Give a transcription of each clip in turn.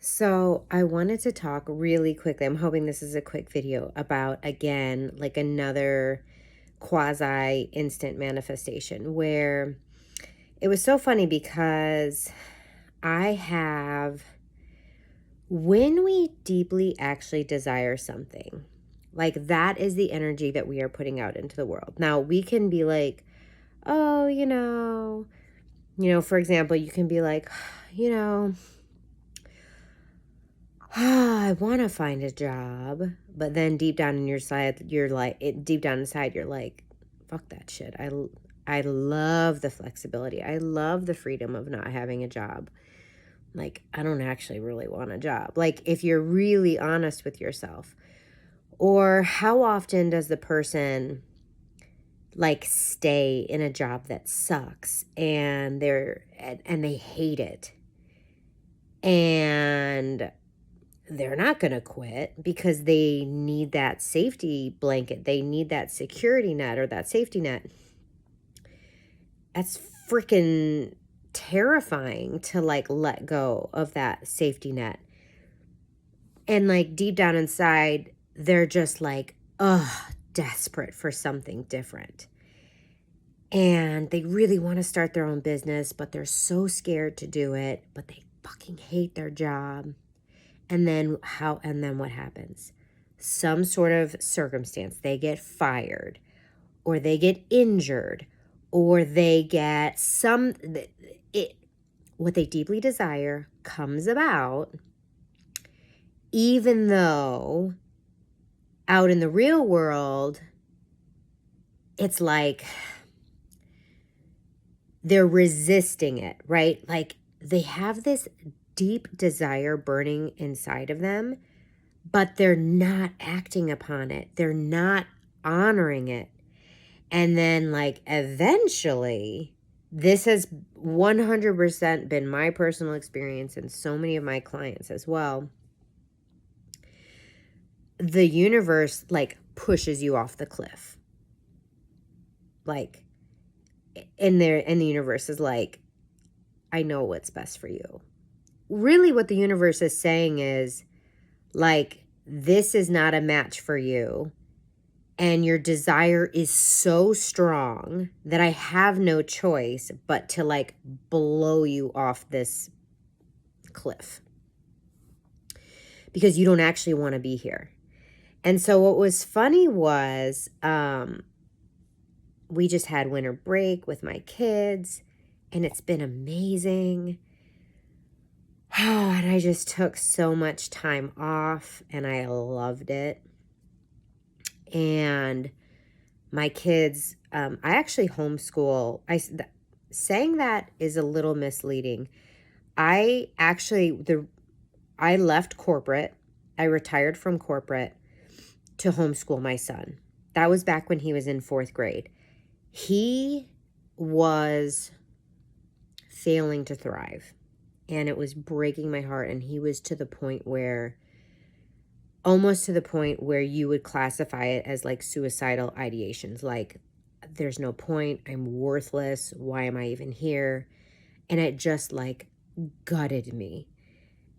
So I wanted to talk really quickly. I'm hoping this is a quick video about, again, like another quasi instant manifestation where it was so funny because I have, when we deeply actually desire something, like that is the energy that we are putting out into the world. Now we can be like, oh, for example, you can be like, you know, I want to find a job, but then deep down in your side, you're like, deep down inside, you're like, fuck that shit. I love the flexibility. I love the freedom of not having a job. Like, I don't actually really want a job. Like, if you're really honest with yourself, or how often does the person like stay in a job that sucks and they hate it, and they're not going to quit because they need that safety blanket. They need that security net or that safety net. That's freaking terrifying to like let go of that safety net. And like deep down inside, they're just like, desperate for something different. And they really want to start their own business, but they're so scared to do it, but they fucking hate their job. And then what happens? Some sort of circumstance. They get fired, or they get injured, or they get what they deeply desire comes about, even though out in the real world, it's like they're resisting it, right? Like they have this deep desire burning inside of them, but they're not acting upon it. They're not honoring it. And then like eventually, this has 100% been my personal experience and so many of my clients as well. The universe like pushes you off the cliff. Like and the universe is like, I know what's best for you. Really what the universe is saying is like, this is not a match for you. And your desire is so strong that I have no choice but to like blow you off this cliff because you don't actually want to be here. And so what was funny was we just had winter break with my kids and it's been amazing. And I just took so much time off and I loved it. And my kids, I actually homeschool. Saying that is a little misleading. I left corporate. I retired from corporate to homeschool my son. That was back when he was in 4th grade. He was failing to thrive, and it was breaking my heart. And he was almost to the point where you would classify it as like suicidal ideations. Like, there's no point. I'm worthless. Why am I even here? And it just like gutted me.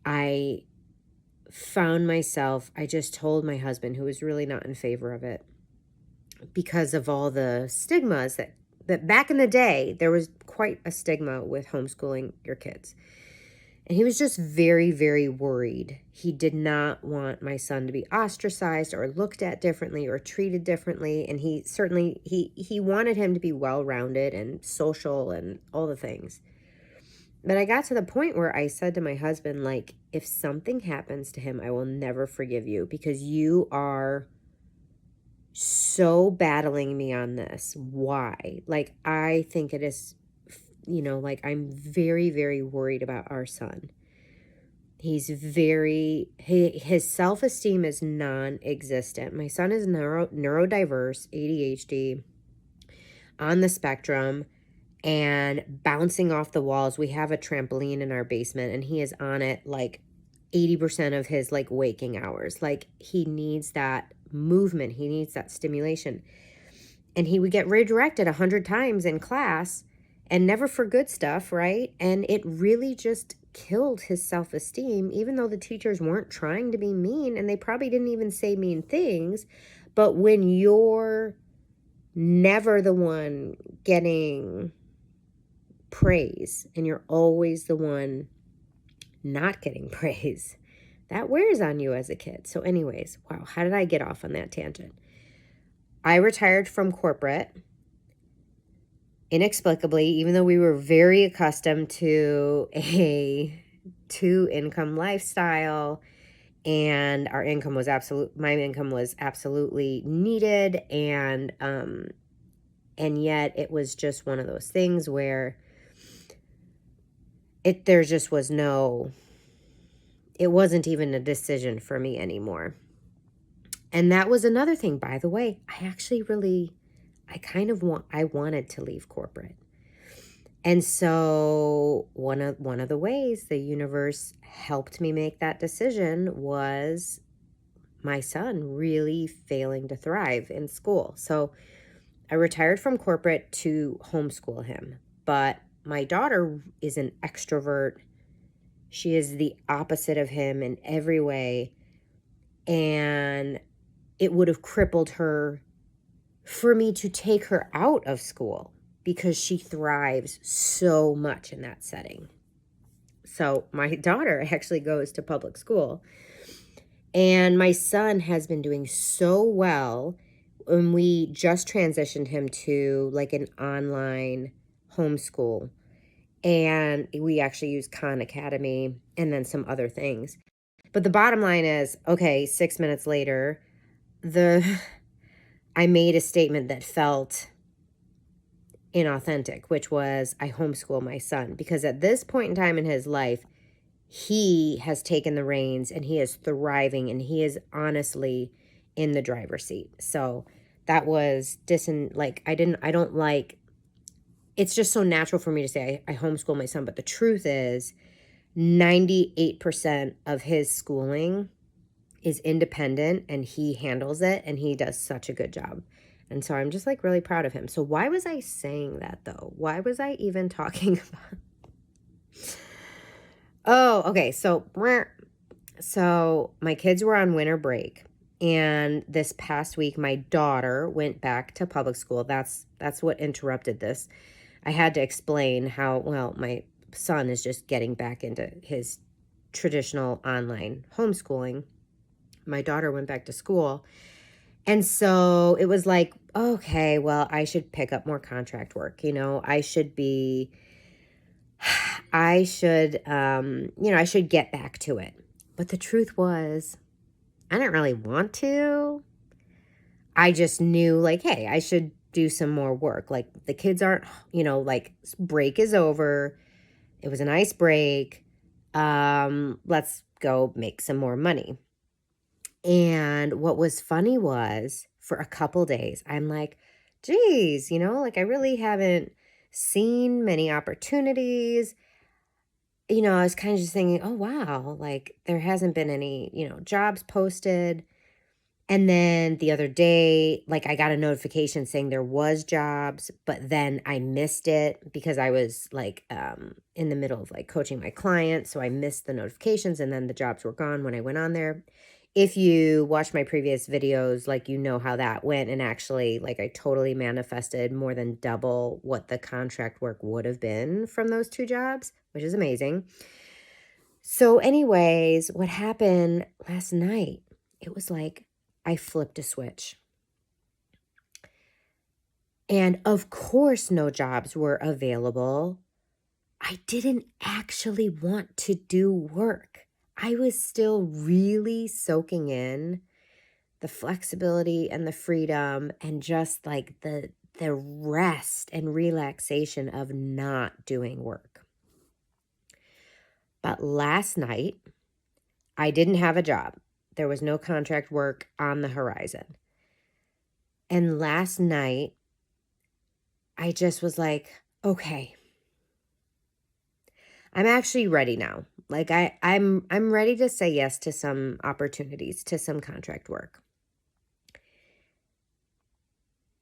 I just told my husband, who was really not in favor of it, because of all the stigmas that back in the day, there was quite a stigma with homeschooling your kids. And he was just very, very worried. He did not want my son to be ostracized or looked at differently or treated differently. And he certainly, he wanted him to be well-rounded and social and all the things. But I got to the point where I said to my husband, like, if something happens to him, I will never forgive you because you are so battling me on this. Why? Like, I think it is, like I'm very, very worried about our son. His self-esteem is non-existent. My son is neurodiverse, ADHD, on the spectrum, and bouncing off the walls. We have a trampoline in our basement, and he is on it like 80% of his like waking hours. Like, he needs that movement. He needs that stimulation. And he would get redirected 100 times in class, and never for good stuff, right? And it really just killed his self-esteem, even though the teachers weren't trying to be mean and they probably didn't even say mean things. But when you're never the one getting praise and you're always the one not getting praise, that wears on you as a kid. So anyways, wow, how did I get off on that tangent? I retired from corporate inexplicably, even though we were very accustomed to a two-income lifestyle, and our income was my income was absolutely needed, and yet it was just one of those things where there just was it wasn't even a decision for me anymore. And that was another thing, by the way. I wanted to leave corporate. And so one of the ways the universe helped me make that decision was my son really failing to thrive in school. So I retired from corporate to homeschool him. But my daughter is an extrovert. She is the opposite of him in every way. And it would have crippled her for me to take her out of school because she thrives so much in that setting. So my daughter actually goes to public school, and my son has been doing so well. And we just transitioned him to like an online homeschool, and we actually use Khan Academy and then some other things. But the bottom line is, okay, 6 minutes later, I made a statement that felt inauthentic, which was I homeschool my son, because at this point in time in his life, he has taken the reins and he is thriving and he is honestly in the driver's seat. So that was it's just so natural for me to say I homeschool my son. But the truth is 98% of his schooling is independent and he handles it and he does such a good job. And so I'm just like really proud of him. So why was I saying that though? Why was I even talking about? Oh, okay. So my kids were on winter break, and this past week my daughter went back to public school. That's what interrupted this. I had to explain how, well, my son is just getting back into his traditional online homeschooling. My daughter went back to school. And so it was like, okay, well, I should pick up more contract work. I should get back to it. But the truth was, I didn't really want to. I just knew like, hey, I should do some more work. Like the kids aren't, like break is over. It was a nice break. Let's go make some more money. And what was funny was for a couple days, I'm like, geez, like I really haven't seen many opportunities. I was kind of just thinking, oh, wow, like there hasn't been any, jobs posted. And then the other day, like I got a notification saying there was jobs, but then I missed it because I was like in the middle of like coaching my client. So I missed the notifications and then the jobs were gone when I went on there. If you watch my previous videos, like how that went, and actually like I totally manifested more than double what the contract work would have been from those two jobs, which is amazing. So anyways, what happened last night, it was like I flipped a switch. And of course, no jobs were available. I didn't actually want to do work. I was still really soaking in the flexibility and the freedom and just like the rest and relaxation of not doing work. But last night, I didn't have a job. There was no contract work on the horizon. And last night, I just was like, okay, I'm actually ready now. Like I'm ready to say yes to some opportunities, to some contract work.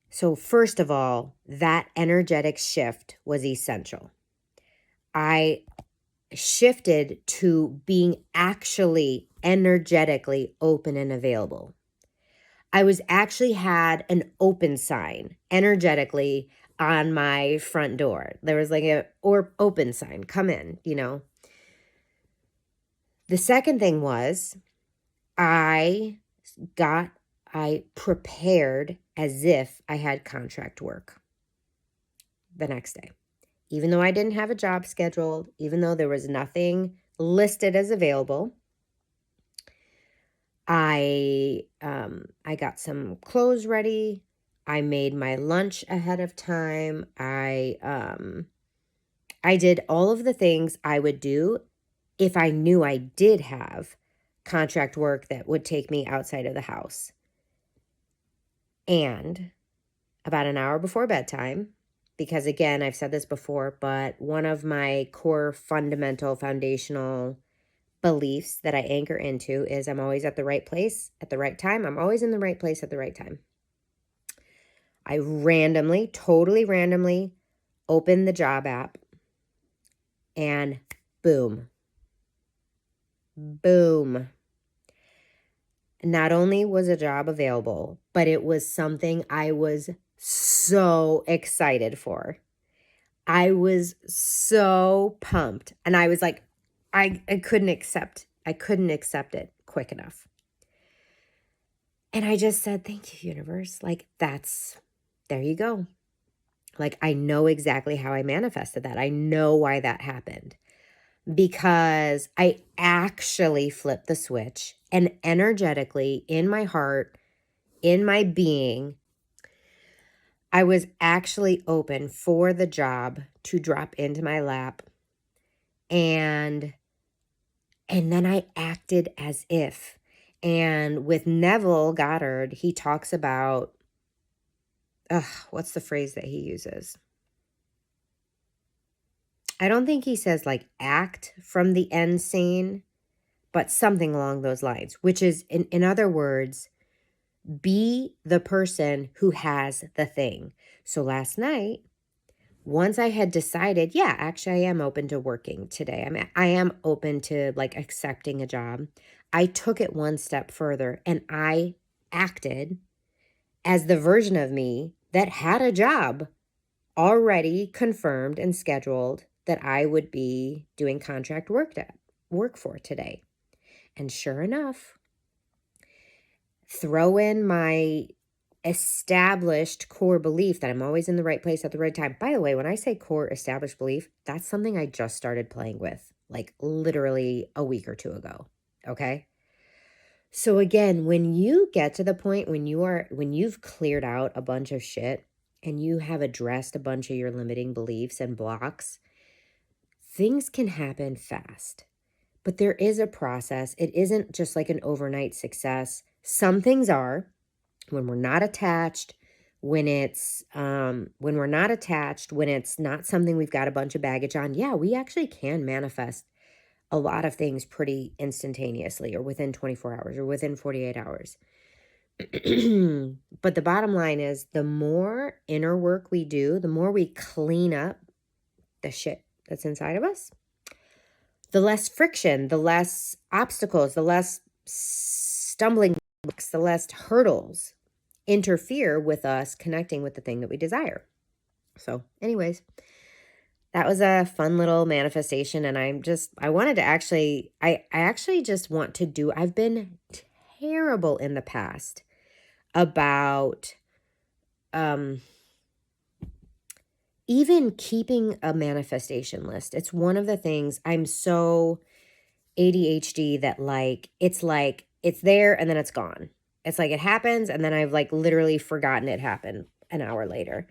So first of all, that energetic shift was essential. I shifted to being actually energetically open and available. I was actually had an open sign energetically on my front door. There was like a or open sign, come in, you know. The second thing was I prepared as if I had contract work the next day. Even though I didn't have a job scheduled, even though there was nothing listed as available, I got some clothes ready. I made my lunch ahead of time. I did all of the things I would do if I knew I did have contract work that would take me outside of the house. And about an hour before bedtime, because again, I've said this before, but one of my core fundamental foundational beliefs that I anchor into is I'm always at the right place at the right time. I'm always in the right place at the right time. I totally randomly opened the job app and boom. Not only was a job available, but it was something I was so excited for. I was so pumped. And I was like, I couldn't accept it quick enough. And I just said, thank you, universe. Like, there you go. Like, I know exactly how I manifested that. I know why that happened. Because I actually flipped the switch and energetically in my heart, in my being, I was actually open for the job to drop into my lap. And then I acted as if. And with Neville Goddard, he talks about, what's the phrase that he uses? I don't think he says like act from the end scene, but something along those lines, which is, in other words, be the person who has the thing. So last night, once I had decided, yeah, actually I am open to working today. I am open to like accepting a job. I took it one step further and I acted as the version of me that had a job already confirmed and scheduled that I would be doing contract work for today. And sure enough, throw in my established core belief that I'm always in the right place at the right time. By the way, when I say core established belief, that's something I just started playing with, like literally a week or two ago. Okay. So again, when you get to the point when you've cleared out a bunch of shit and you have addressed a bunch of your limiting beliefs and blocks, things can happen fast. But there is a process. It isn't just like an overnight success. Some things are. When we're not attached, when it's not something we've got a bunch of baggage on, yeah, we actually can manifest a lot of things pretty instantaneously or within 24 hours or within 48 hours. But the bottom line is the more inner work we do, the more we clean up the shit that's inside of us, the less friction, the less obstacles, the less stumbling blocks, the less hurdles interfere with us connecting with the thing that we desire. So anyways, that was a fun little manifestation. And I wanted to actually, I actually just want to do, I've been terrible in the past about even keeping a manifestation list. It's one of the things I'm so ADHD that like it's there and then it's gone. It's like it happens and then I've like literally forgotten it happened an hour later.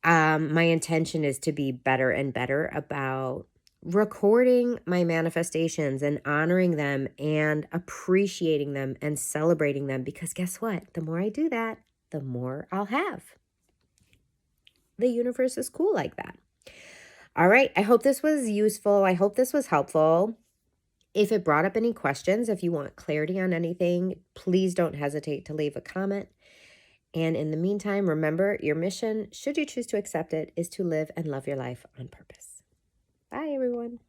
My intention is to be better and better about recording my manifestations and honoring them and appreciating them and celebrating them, because guess what? The more I do that, the more I'll have. The universe is cool like that. All right. I hope this was useful. I hope this was helpful. If it brought up any questions, if you want clarity on anything, please don't hesitate to leave a comment. And in the meantime, remember, your mission, should you choose to accept it, is to live and love your life on purpose. Bye, everyone.